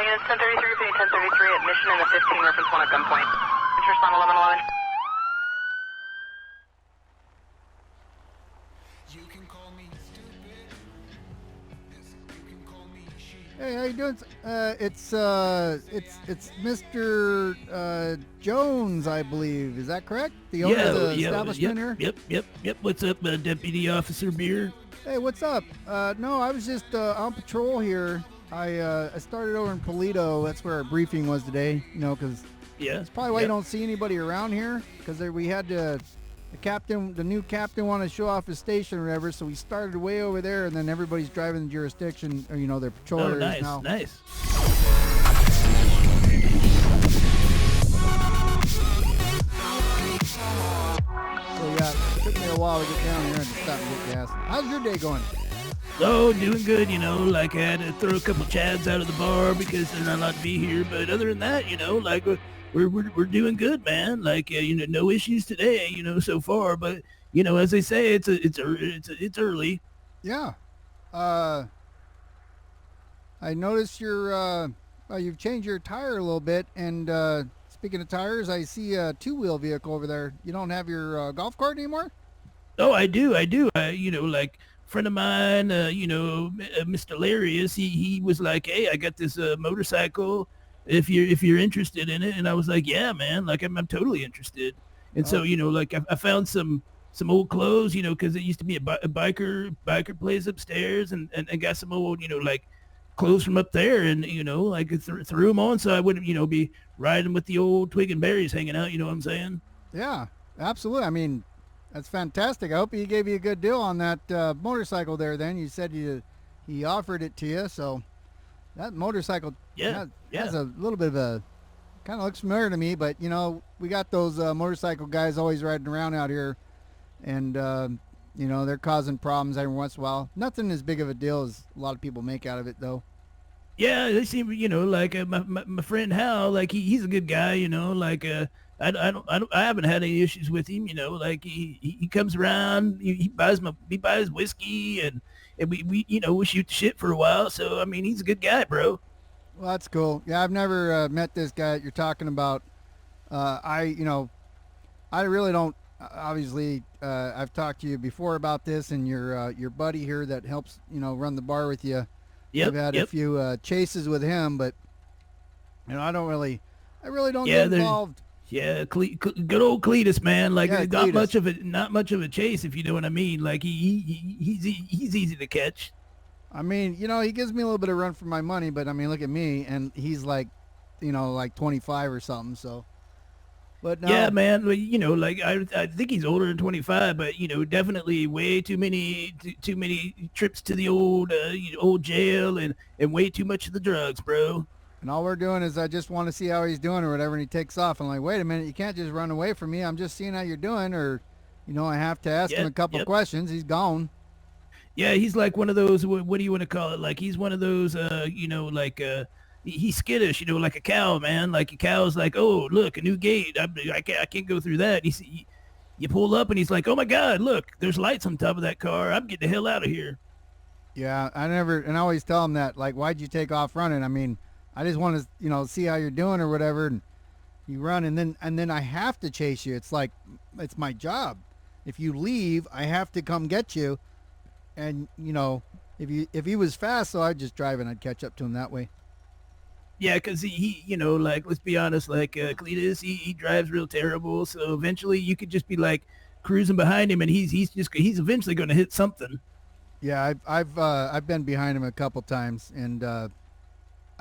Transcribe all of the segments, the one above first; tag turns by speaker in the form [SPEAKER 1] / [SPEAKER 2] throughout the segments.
[SPEAKER 1] units 1033, repeating 1033, admission in the 15, reference 1 at gunpoint. Interest on 1111.
[SPEAKER 2] Hey, how you doing? It's Mr. Jones, I believe. Is that correct? The owner of the establishment here?
[SPEAKER 3] Yep. What's up, Deputy Officer Beer?
[SPEAKER 2] Hey, what's up? No, I was just on patrol here. I started over in Polito. That's where our briefing was today. You know, because that's probably why you don't see anybody around here. Because we had the new captain wanted to show off his station or whatever, so we started way over there, and then everybody's driving the jurisdiction, or, you know, their patrol areas now.
[SPEAKER 3] Nice.
[SPEAKER 2] So yeah, it took me a while to get down here and to stop and get gas. How's your day going?
[SPEAKER 3] Oh, doing good, you know, like I had to throw a couple chads out of the bar because they're not allowed to be here, but other than that, you know, like we're doing good, man. Like, you know, no issues today, you know, so far, but, you know, as they say, it's early.
[SPEAKER 2] Yeah. I noticed you've changed your tire a little bit, and speaking of tires, I see a two-wheel vehicle over there. You don't have your golf cart anymore?
[SPEAKER 3] Oh, I do. You know, like, friend of mine, you know, Mr. Lariuz, he was like, hey, I got this motorcycle, if you're interested in it. And I was like, yeah, man, like I'm totally interested. And so, you know, like I found some old clothes, you know, because it used to be a biker place upstairs, and got some old, you know, like clothes from up there, and, you know, like threw them on so I wouldn't, you know, be riding with the old twig and berries hanging out, you know what I'm saying?
[SPEAKER 2] Yeah, absolutely. I mean, that's fantastic. I hope he gave you a good deal on that motorcycle there then. You said he offered it to you, so that motorcycle has a little bit of a, kind of looks familiar to me, but, you know, we got those motorcycle guys always riding around out here, and, you know, they're causing problems every once in a while. Nothing as big of a deal as a lot of people make out of it, though.
[SPEAKER 3] Yeah, they seem, you know, like my friend Hal, like he's a good guy, you know, like I haven't had any issues with him, you know, like he comes around, he buys whiskey, and we you know, we shoot the shit for a while. So I mean, he's a good guy, bro.
[SPEAKER 2] Well, that's cool. Yeah, I've never met this guy that you're talking about. I really don't. Obviously, I've talked to you before about this, and your buddy here that helps, you know, run the bar with you. I've had a few chases with him, but, you know, I really don't get involved.
[SPEAKER 3] Yeah, good old Cletus, man. Like,
[SPEAKER 2] yeah,
[SPEAKER 3] not much of a chase, if you know what I mean. Like, he's easy to catch.
[SPEAKER 2] I mean, you know, he gives me a little bit of run for my money, but I mean, look at me, and he's like, you know, like 25 or something. So, but no.
[SPEAKER 3] Yeah, man. You know, like I think he's older than 25, but, you know, definitely way too many trips to the old jail, and way too much of the drugs, bro.
[SPEAKER 2] And all we're doing is I just want to see how he's doing or whatever, and he takes off. I'm like, wait a minute, you can't just run away from me. I'm just seeing how you're doing, or, you know, I have to ask him a couple questions. He's gone.
[SPEAKER 3] Yeah, he's like one of those, what do you want to call it? Like, he's one of those, you know, like, he's skittish, you know, like a cow, man. Like a cow's like, oh, look, a new gate. I can't go through that. You pull up, and he's like, oh my God, look, there's lights on top of that car. I'm getting the hell out of here.
[SPEAKER 2] Yeah, I always tell him that, like, why'd you take off running? I mean, I just want to, you know, see how you're doing or whatever. And you run, and then I have to chase you. It's like, it's my job. If you leave, I have to come get you. And, you know, if he was fast, so I'd just drive and I'd catch up to him that way.
[SPEAKER 3] Yeah, because he, you know, like, let's be honest, like, Cletus, he drives real terrible. So eventually you could just be like cruising behind him, and he's eventually going to hit something.
[SPEAKER 2] Yeah, I've been behind him a couple times, and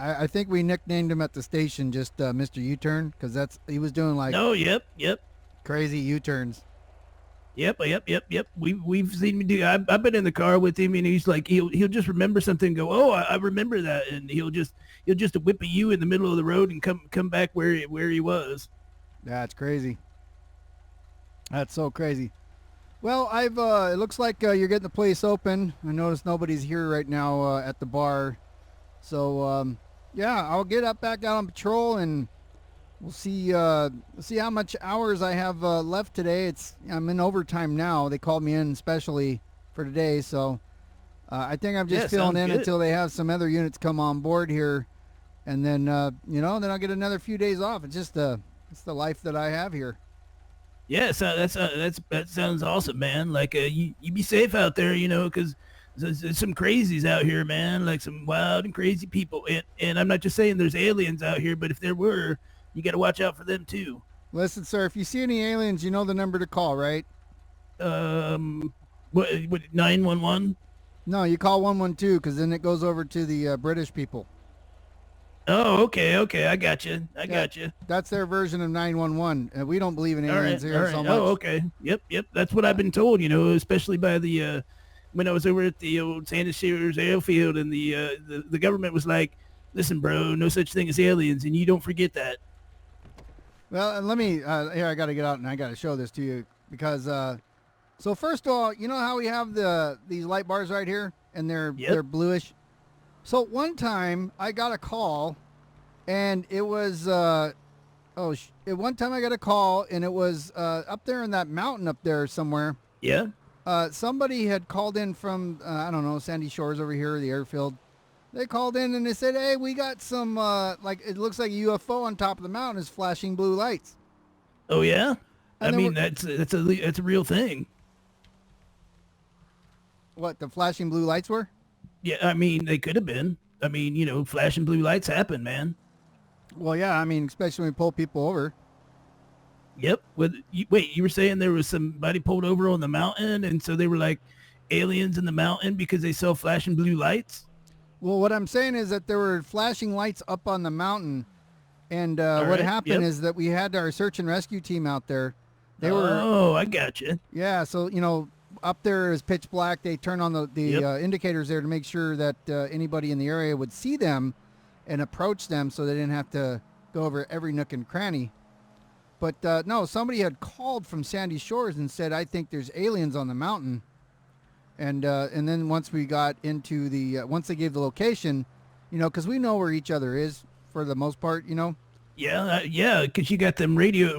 [SPEAKER 2] I think we nicknamed him at the station just Mr. U-turn, because he was doing like crazy U-turns.
[SPEAKER 3] Yep. We've seen him do. I've been in the car with him, and he's like, he'll just remember something, and go, oh, I remember that, and he'll just whip a U in the middle of the road and come back where he was.
[SPEAKER 2] That's crazy. That's so crazy. Well, it looks like you're getting the place open. I notice nobody's here right now at the bar, so yeah, I'll get back out on patrol, and we'll see how much hours I have left today. I'm in overtime now. They called me in specially for today, so I think I'm just filling in until they have some other units come on board here, and then then I'll get another few days off. It's the life that I have here.
[SPEAKER 3] Yeah, so that sounds awesome, man. Like you be safe out there, because there's some crazies out here, man. Like some wild and crazy people. And I'm not just saying there's aliens out here, but if there were, you got to watch out for them too.
[SPEAKER 2] Listen, sir, if you see any aliens, you know the number to call, right?
[SPEAKER 3] What 911?
[SPEAKER 2] No, you call 112 because then it goes over to the British people.
[SPEAKER 3] Oh, okay, I got you.
[SPEAKER 2] That's their version of 911. We don't believe in aliens here so much.
[SPEAKER 3] Oh, okay. Yep. That's what I've been told. Especially by the when I was over at the old Santa Shores airfield, and the government was like, "Listen, bro, no such thing as aliens, and you don't forget that."
[SPEAKER 2] Well, and let me here. I got to get out and I got to show this to you because. So first of all, you know how we have these light bars right here, and they're bluish. So one time I got a call, and it was one time I got a call, and it was up there in that mountain up there somewhere.
[SPEAKER 3] Yeah.
[SPEAKER 2] Somebody had called in from I don't know, Sandy Shores over here, the airfield. They called in and they said, "Hey, we got some like it looks like a UFO on top of the mountain is flashing blue lights."
[SPEAKER 3] Oh yeah.
[SPEAKER 2] And
[SPEAKER 3] I mean that's a real thing.
[SPEAKER 2] What, the flashing blue lights were?
[SPEAKER 3] Yeah, I mean, they could have been. I mean, flashing blue lights happen, man.
[SPEAKER 2] Well, yeah, I mean, especially when we pull people over.
[SPEAKER 3] Yep. Wait, you were saying there was somebody pulled over on the mountain, and so they were like aliens in the mountain because they saw flashing blue lights?
[SPEAKER 2] Well, what I'm saying is that there were flashing lights up on the mountain, and what happened is that we had our search and rescue team out there.
[SPEAKER 3] Oh, I got you.
[SPEAKER 2] Yeah, so, up there is pitch black. They turn on the indicators there to make sure that anybody in the area would see them and approach them so they didn't have to go over every nook and cranny. But no, somebody had called from Sandy Shores and said, "I think there's aliens on the mountain." And then once we got into once they gave the location, because we know where each other is for the most part,
[SPEAKER 3] Yeah, because you got them radio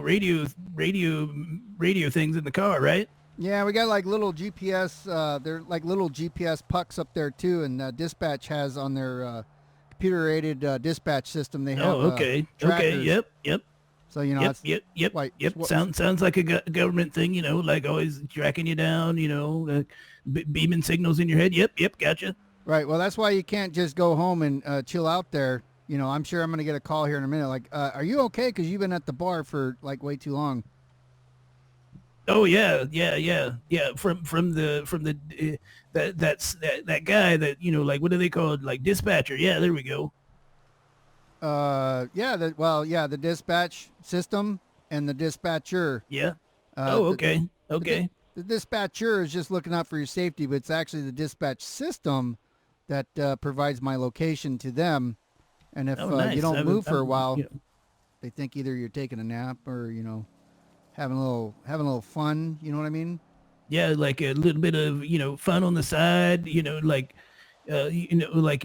[SPEAKER 3] things in the car, right?
[SPEAKER 2] Yeah, we got like little GPS. They're like little GPS pucks up there too, and dispatch has on their computer-aided dispatch system. They have.
[SPEAKER 3] Oh, okay.
[SPEAKER 2] Trackers.
[SPEAKER 3] Okay. Yep.
[SPEAKER 2] So
[SPEAKER 3] Yep. Sounds like a government thing. Like always tracking you down. Beaming signals in your head. Yep. Gotcha.
[SPEAKER 2] Right. Well, that's why you can't just go home and chill out there. I'm sure I'm gonna get a call here in a minute. Like, are you okay? Because you've been at the bar for like way too long.
[SPEAKER 3] Oh yeah. From that guy that like what are they called, like dispatcher? Yeah, there we go.
[SPEAKER 2] The dispatch system and the dispatcher.
[SPEAKER 3] Yeah. Okay.
[SPEAKER 2] The dispatcher is just looking out for your safety, but it's actually the dispatch system that provides my location to them. And if
[SPEAKER 3] nice.
[SPEAKER 2] You don't move for a while, they think either you're taking a nap or having a little fun, you know what I mean?
[SPEAKER 3] Yeah, like a little bit of fun on the side, like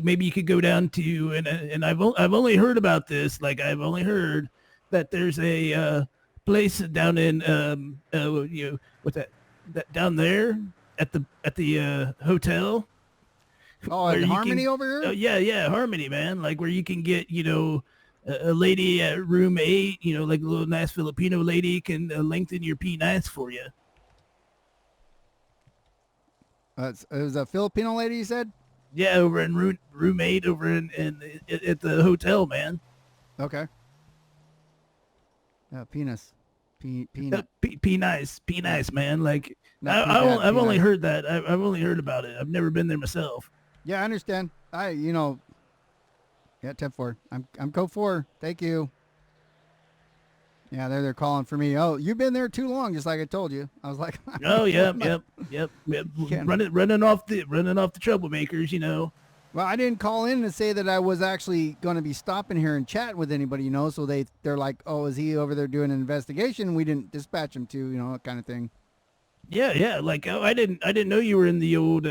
[SPEAKER 3] maybe you could go down to and I've only heard about this, like I've only heard that there's a place down in what's that down there at the hotel.
[SPEAKER 2] Oh, in Harmony over here?
[SPEAKER 3] Yeah, Harmony, man. Like where you can get a lady at room 8, like a little nice Filipino lady can lengthen your pee nice for you.
[SPEAKER 2] It was a Filipino lady, you said?
[SPEAKER 3] Yeah, over in room 8 over in at the hotel, man.
[SPEAKER 2] Okay. Penis.
[SPEAKER 3] Pee nice, man. Like
[SPEAKER 2] I've
[SPEAKER 3] only heard that. I've only heard about it. I've never been there myself.
[SPEAKER 2] Yeah, I understand. Yeah, 10-4. I'm code 4. Thank you. Yeah, they're calling for me. Oh, you've been there too long, just like I told you. I was like,
[SPEAKER 3] oh, yep. Running off the troublemakers,
[SPEAKER 2] Well, I didn't call in to say that I was actually going to be stopping here and chat with anybody, So they're like, oh, is he over there doing an investigation? We didn't dispatch him to, that kind of thing.
[SPEAKER 3] Yeah. Like, oh, I didn't know you were in the old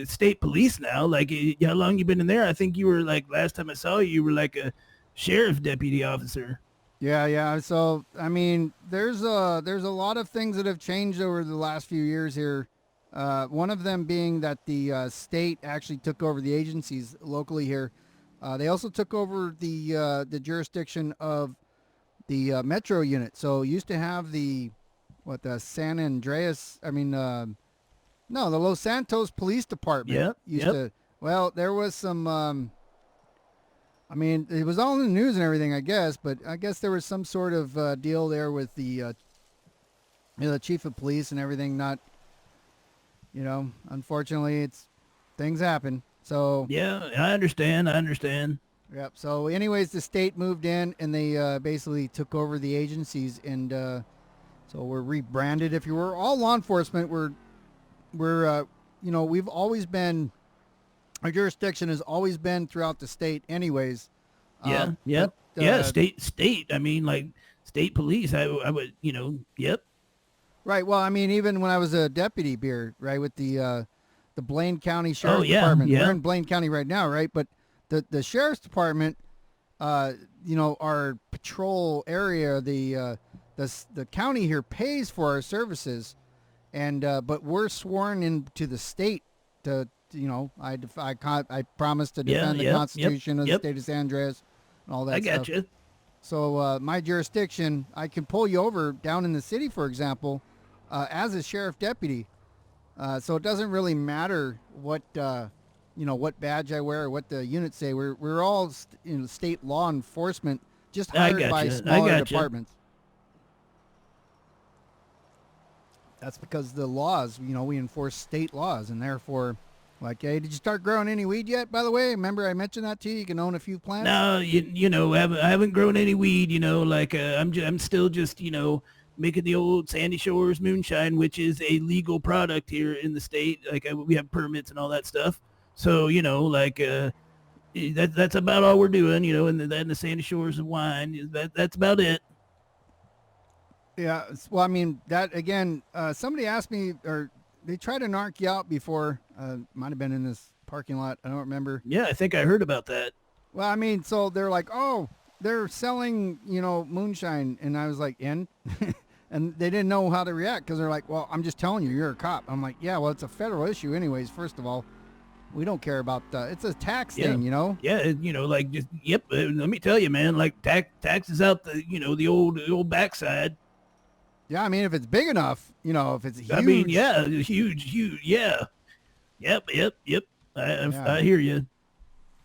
[SPEAKER 3] state police now. Like, how long you been in there? I think you were like last time I saw you were like a sheriff deputy officer.
[SPEAKER 2] Yeah. So I mean, there's a lot of things that have changed over the last few years here. One of them being that the state actually took over the agencies locally here. They also took over the jurisdiction of the metro unit. So used to have the San Andreas. I mean, no, the Los Santos Police Department used to. Well, there was some. I mean, it was all in the news and everything, I guess. But I guess there was some sort of deal there with the chief of police and everything. Not, unfortunately, things happen. So
[SPEAKER 3] yeah, I understand.
[SPEAKER 2] Yep. So, anyways, the state moved in and they basically took over the agencies, and so we're rebranded. If you were all law enforcement, we've always been. Our jurisdiction has always been throughout the state, anyways.
[SPEAKER 3] State. I mean, like state police. I would, Yep.
[SPEAKER 2] Right. Well, I mean, even when I was a deputy, right, with the Blaine County Sheriff's Department.
[SPEAKER 3] Yeah.
[SPEAKER 2] We're in Blaine County right now, right? But the Sheriff's Department, our patrol area, the county here pays for our services, and but we're sworn into the state to. I promised to defend the Constitution of the state of San Andreas and all that stuff.
[SPEAKER 3] I got you.
[SPEAKER 2] So my jurisdiction, I can pull you over down in the city, for example, as a sheriff deputy. So it doesn't really matter what what badge I wear or what the units say. We're all state law enforcement, just hired by smaller departments. That's because the laws, we enforce state laws, and therefore. Like, hey, did you start growing any weed yet, by the way? Remember I mentioned that to you? You can own a few plants?
[SPEAKER 3] No, I haven't grown any weed, I'm still just, making the old Sandy Shores moonshine, which is a legal product here in the state. Like, we have permits and all that stuff. So, that's about all we're doing, in the Sandy Shores of wine. That's about it.
[SPEAKER 2] Yeah, well, I mean, that, again, somebody asked me, or they tried to narc you out before. Might have been in this parking lot. I don't remember.
[SPEAKER 3] Yeah, I think I heard about that.
[SPEAKER 2] Well, I mean, so they're like, oh, they're selling, moonshine. And I was like, and they didn't know how to react because they're like, well, I'm just telling you, you're a cop. I'm like, yeah, well, it's a federal issue anyways. First of all, we don't care about it's a tax thing,
[SPEAKER 3] Yeah, let me tell you, man, like taxes out the, the old backside.
[SPEAKER 2] Yeah, I mean, if it's big enough, if it's huge.
[SPEAKER 3] I mean, yeah, huge, yeah. Yep. I hear you.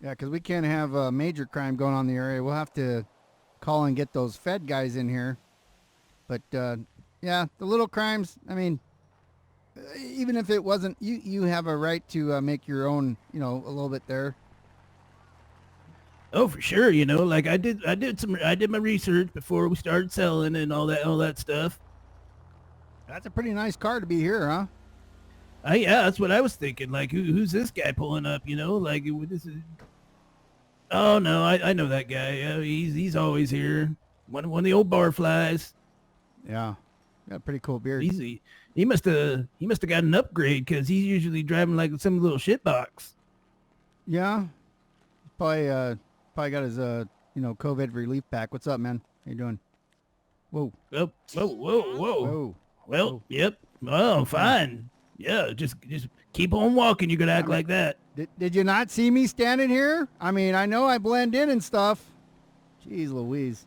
[SPEAKER 2] Yeah, because we can't have a major crime going on in the area. We'll have to call and get those Fed guys in here. But, yeah, the little crimes, I mean, even if it wasn't, you have a right to make your own, a little bit there.
[SPEAKER 3] Oh, for sure. Like I did my research before we started selling and all that stuff.
[SPEAKER 2] That's a pretty nice car to be here, huh?
[SPEAKER 3] Yeah, that's what I was thinking. Like, who's this guy pulling up? Like this is. Oh no, I know that guy. Yeah, he's always here. One of the old bar flies.
[SPEAKER 2] Yeah, got a pretty cool beard.
[SPEAKER 3] Easy. He must have got an upgrade because he's usually driving like some little shit box.
[SPEAKER 2] Yeah, probably got his COVID relief pack. What's up, man? How you doing? Whoa.
[SPEAKER 3] Oh, whoa. Well, yep. Oh, fine. Yeah, just keep on walking. You're gonna act like that.
[SPEAKER 2] Did you not see me standing here? I mean, I know I blend in and stuff. Jeez Louise.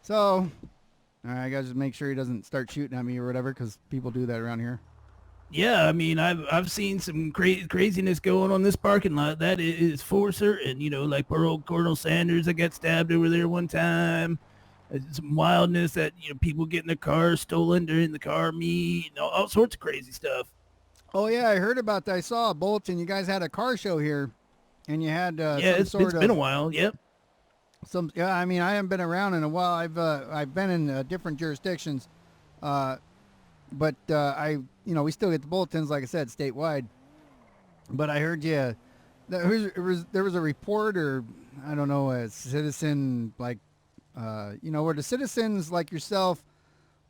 [SPEAKER 2] So, all right, I gotta just make sure he doesn't start shooting at me or whatever, because people do that around here.
[SPEAKER 3] Yeah, I mean, I've seen some craziness going on this parking lot. That is for certain. Like poor old Colonel Sanders that got stabbed over there one time. Some wildness that people getting their cars stolen during the car meet. All sorts of crazy stuff.
[SPEAKER 2] Oh yeah, I heard about that. I saw a bulletin. You guys had a car show here, and you had
[SPEAKER 3] it's been a while. Yep.
[SPEAKER 2] I mean, I haven't been around in a while. I've been in different jurisdictions, but we still get the bulletins, like I said, statewide. But I heard there was a report, or I don't know, a citizen like where the citizens like yourself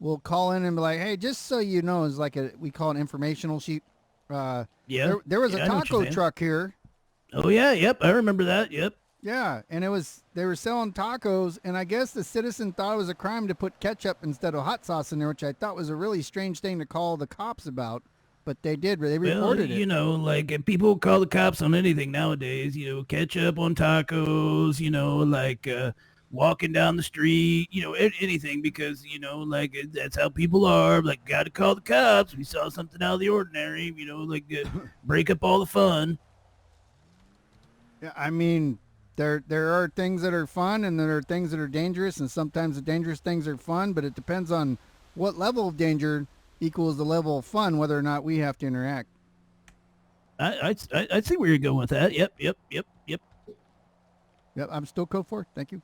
[SPEAKER 2] will call in and be like, hey, just so you know, it's like we call it informational sheet. There was a taco truck here.
[SPEAKER 3] Oh yeah, yep, I remember that. Yep.
[SPEAKER 2] Yeah, and they were selling tacos, and I guess the citizen thought it was a crime to put ketchup instead of hot sauce in there, which I thought was a really strange thing to call the cops about. but they did. They reported it.
[SPEAKER 3] You know, like people call the cops on anything nowadays. You know, ketchup on tacos. You know, like walking down the street. You know, anything because you know, like that's how people are. Like, got to call the cops. We saw something out of the ordinary. You know, like break up all the fun.
[SPEAKER 2] Yeah, I mean, there are things that are fun and there are things that are dangerous, and sometimes the dangerous things are fun, but it depends on what level of danger equals the level of fun, whether or not we have to interact.
[SPEAKER 3] I see where you're going with that. Yep.
[SPEAKER 2] Yep, I'm still code 4. Thank you.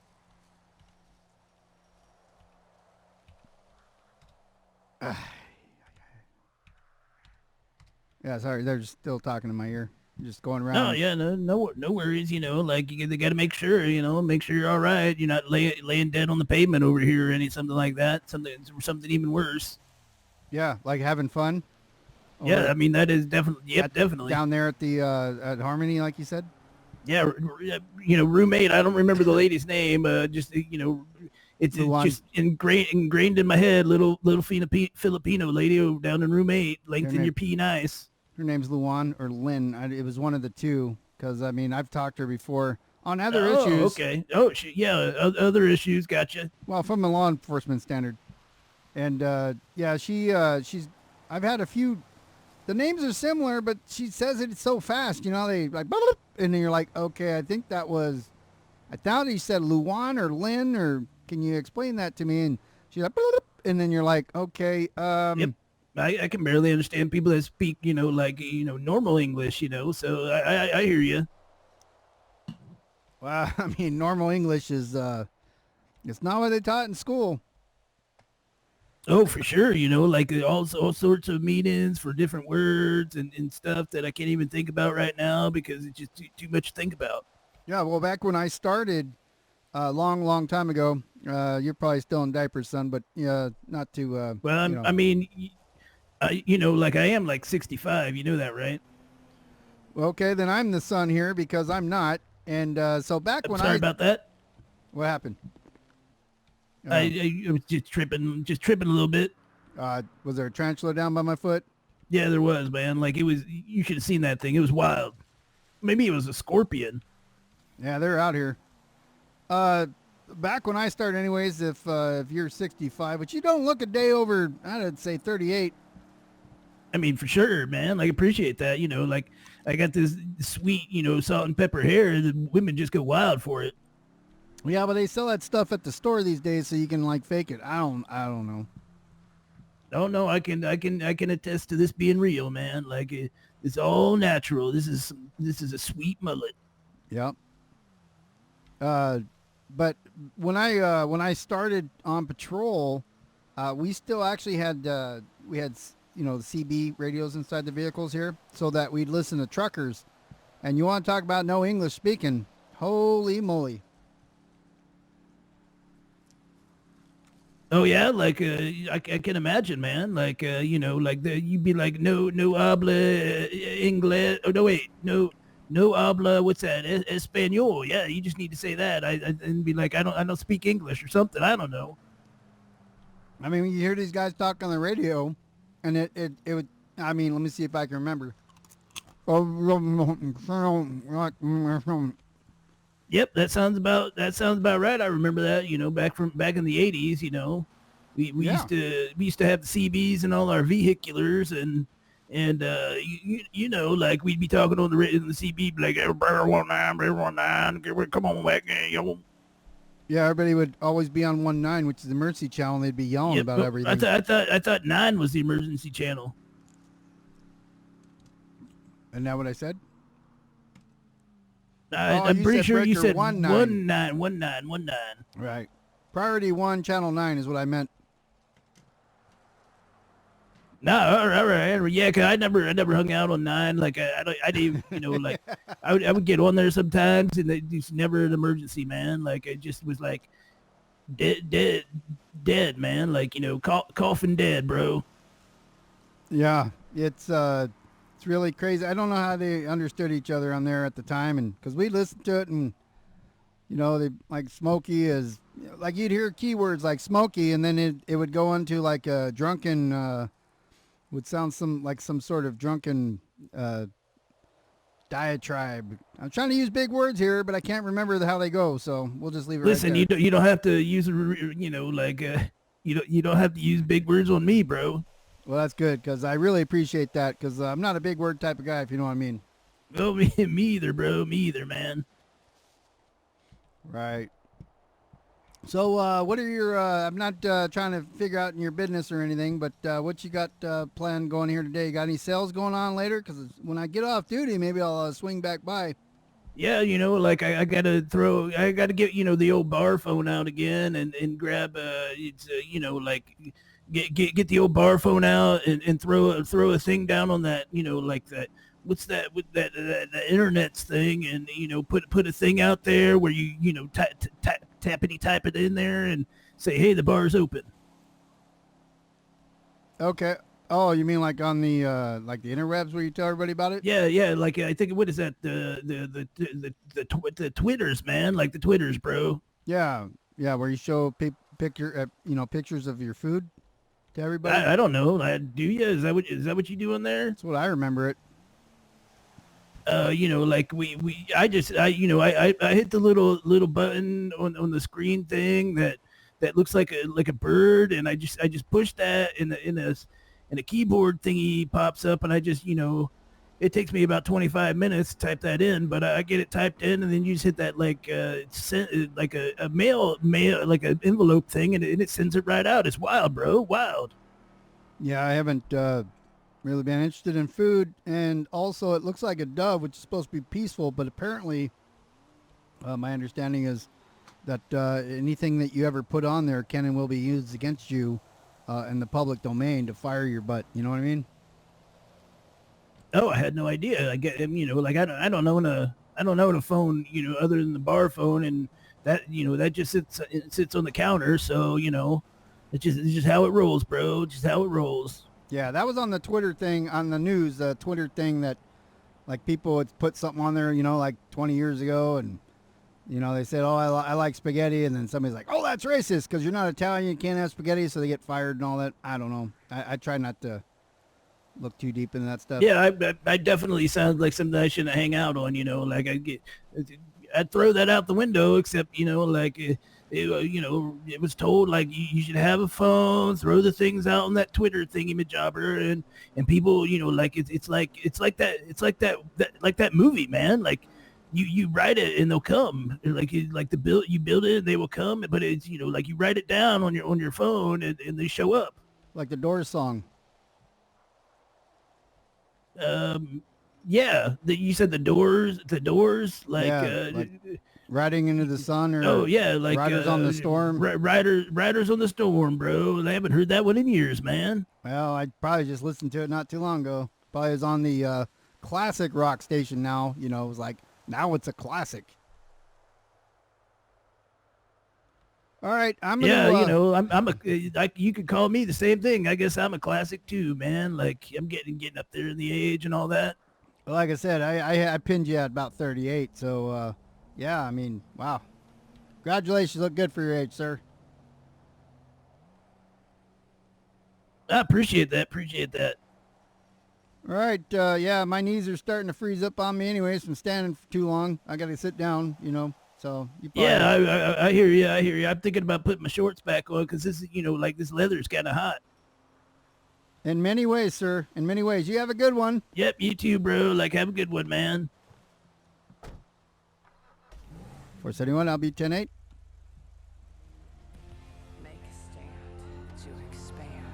[SPEAKER 2] Yeah, sorry, they're just still talking in my ear. Just going around.
[SPEAKER 3] Oh yeah, no worries. You know, like they got to make sure. You know, make sure you're all right. You're not laying dead on the pavement over here or something like that. Something even worse.
[SPEAKER 2] Yeah, like having fun.
[SPEAKER 3] Yeah, I mean that is definitely. Yep, definitely.
[SPEAKER 2] Down there at the at Harmony, like you said.
[SPEAKER 3] Yeah, you know, roommate. I don't remember the lady's name. Just you know, it's just ingrained in my head. Little Filipino lady down in room 8. Lengthen your pee nice.
[SPEAKER 2] Her name's Luan or Lynn. It was one of the two because I mean I've talked to her before on other issues.
[SPEAKER 3] Okay. Oh, other issues. Gotcha.
[SPEAKER 2] Well, from a law enforcement standard, and yeah, she's. I've had a few. The names are similar, but she says it so fast. You know, they like, and then you're like, okay, I think that was. I thought he said Luan or Lynn, or can you explain that to me? And she's like, and then you're like, okay.
[SPEAKER 3] Yep. I can barely understand people that speak, you know, like, you know, normal English, you know, so I hear you.
[SPEAKER 2] Well, I mean, normal English is, it's not what they taught in school.
[SPEAKER 3] Oh, for sure. You know, like all sorts of meanings for different words and stuff that I can't even think about right now because it's just too much to think about.
[SPEAKER 2] Yeah. Well, back when I started long time ago, you're probably still in diapers, son, but not to,
[SPEAKER 3] well,
[SPEAKER 2] you know.
[SPEAKER 3] I mean, you know, like I am like 65, you know that, right?
[SPEAKER 2] Okay, then I'm the son here because I'm not. And so back when
[SPEAKER 3] sorry about that.
[SPEAKER 2] What happened?
[SPEAKER 3] I was just tripping a little bit.
[SPEAKER 2] Was there a tarantula down by my foot?
[SPEAKER 3] Yeah, there was, man. Like it was, you should have seen that thing. It was wild. Maybe it was a scorpion.
[SPEAKER 2] Yeah, they're out here. Back when I started anyways, if you're 65, but you don't look a day over, I'd say 38.
[SPEAKER 3] I mean, for sure, man. Like, appreciate that. You know, like, I got this sweet, you know, salt and pepper hair. The women just go wild for it.
[SPEAKER 2] Yeah, but they sell that stuff at the store these days, so you can like fake it. I don't know.
[SPEAKER 3] Oh no, I can attest to this being real, man. Like, it's all natural. This is a sweet mullet.
[SPEAKER 2] Yep. But when I started on patrol, we still actually had you know, the CB radios inside the vehicles here so that we'd listen to truckers. And you want to talk about no English speaking. Holy moly.
[SPEAKER 3] Oh yeah, like I can imagine, man. Like you know, like you'd be like no habla inglés. Oh no, wait, no habla. What's that? Espanol. Yeah, you just need to say that. And be like I don't speak English or something. I don't know.
[SPEAKER 2] I mean, when you hear these guys talk on the radio, and it would. I mean, let me see if I can remember.
[SPEAKER 3] Yep, that sounds about right. I remember that, you know, back in the 80s, you know. We used to have the CBs and all our vehiculars and you know, like we'd be talking on the CB like everybody 19, come on back, yo.
[SPEAKER 2] Yeah, everybody would always be on 19, which is the emergency channel, and they'd be yelling about everything.
[SPEAKER 3] I thought 9 was the emergency channel.
[SPEAKER 2] Isn't that what I said?
[SPEAKER 3] I'm pretty sure you said 19.
[SPEAKER 2] Right. Priority 1, channel 9 is what I meant.
[SPEAKER 3] No, all right. Yeah, cause I never hung out on 9. Like I didn't, you know, like I would get on there sometimes, and it's never an emergency, man. Like it just was like dead, man. Like, you know, coffin dead, bro.
[SPEAKER 2] Yeah, it's really crazy. I don't know how they understood each other on there at the time, and because we listened to it, and you know, they like Smokey is like you'd hear keywords like Smokey, and then it would go into like a drunken Would sound like some sort of drunken diatribe. I'm trying to use big words here, but I can't remember how they go, so we'll just leave it
[SPEAKER 3] Listen,
[SPEAKER 2] right there.
[SPEAKER 3] you don't have to use you don't have to use big words on me, bro.
[SPEAKER 2] Well, that's good because I really appreciate that because I'm not a big word type of guy, if you know what I mean.
[SPEAKER 3] Well, me either, bro. Me either, man.
[SPEAKER 2] Right. So, what are your? I'm not trying to figure out in your business or anything, but what you got planned going here today? You got any sales going on later? Because when I get off duty, maybe I'll swing back by.
[SPEAKER 3] Yeah, like I gotta get the old bar phone out again and grab like get the old bar phone out and throw a thing down on that like that. What's that with that the internet's thing, and put a thing out there where you tappity type it in there and say, hey, the bar's open.
[SPEAKER 2] Okay. Oh, you mean like on the interwebs where you tell everybody about it?
[SPEAKER 3] Yeah. Like I think what is that the Twitters, man? Like the Twitters, bro.
[SPEAKER 2] Yeah, where you show pictures of your food to everybody.
[SPEAKER 3] I don't know. Do you? Is that what you do in there?
[SPEAKER 2] That's what I remember it.
[SPEAKER 3] Like I hit the little button on the screen thing that looks like a bird, and I just push that in a keyboard thingy pops up, and I just it takes me about 25 minutes to type that in, but I get it typed in, and then you just hit that like a mail like an envelope thing, and it sends it right out. It's wild, bro. Wild.
[SPEAKER 2] Yeah, I haven't really been interested in food, and also it looks like a dove, which is supposed to be peaceful, but apparently my understanding is that anything that you ever put on there can and will be used against you in the public domain to fire your butt. You know what I mean?
[SPEAKER 3] Oh, I had no idea. I get like I don't know in a phone other than the bar phone, and that that just sits on the counter, so it's just how it rolls, bro. Just how it rolls.
[SPEAKER 2] Yeah, that was on the Twitter thing, on the news, the Twitter thing that, like, people would put something on there, like 20 years ago, and, they said, oh, I like spaghetti, and then somebody's like, oh, that's racist, because you're not Italian, you can't have spaghetti, so they get fired and all that. I don't know. I try not to look too deep into that stuff.
[SPEAKER 3] Yeah, I definitely sound like something I shouldn't hang out on, like I'd throw that out the window, except, like... it was told like you should have a phone, throw the things out on that Twitter thingy-majobber, and people, like it's like that movie, man. Like you write it and they'll come. Like you build it and they will come, but it's like you write it down on your phone and they show up.
[SPEAKER 2] Like the Doors song.
[SPEAKER 3] Yeah, you said the doors, like,
[SPEAKER 2] yeah, like riding into the sun, or
[SPEAKER 3] like
[SPEAKER 2] Riders on the Storm.
[SPEAKER 3] Riders on the Storm, bro. They haven't heard that one in years, man.
[SPEAKER 2] Well, I probably just listened to it not too long ago. Probably was on the classic rock station now. It was like, now it's a classic. All right, I'm gonna,
[SPEAKER 3] you could call me the same thing. I guess I'm a classic too, man. Like I'm getting up there in the age and all that.
[SPEAKER 2] Well, like I said, I pinned you at about 38, so yeah, I mean, wow. Congratulations, look good for your age, sir.
[SPEAKER 3] I appreciate that.
[SPEAKER 2] All right, yeah, my knees are starting to freeze up on me anyways from standing for too long. I got to sit down, so you probably...
[SPEAKER 3] Yeah, I hear you. I'm thinking about putting my shorts back on because this is, like this leather's kind of hot.
[SPEAKER 2] In many ways, sir. In many ways. You have a good one.
[SPEAKER 3] Yep, you too, bro. Like, have a good one, man.
[SPEAKER 2] 471, I'll be 10-8.
[SPEAKER 4] Make a stand to expand.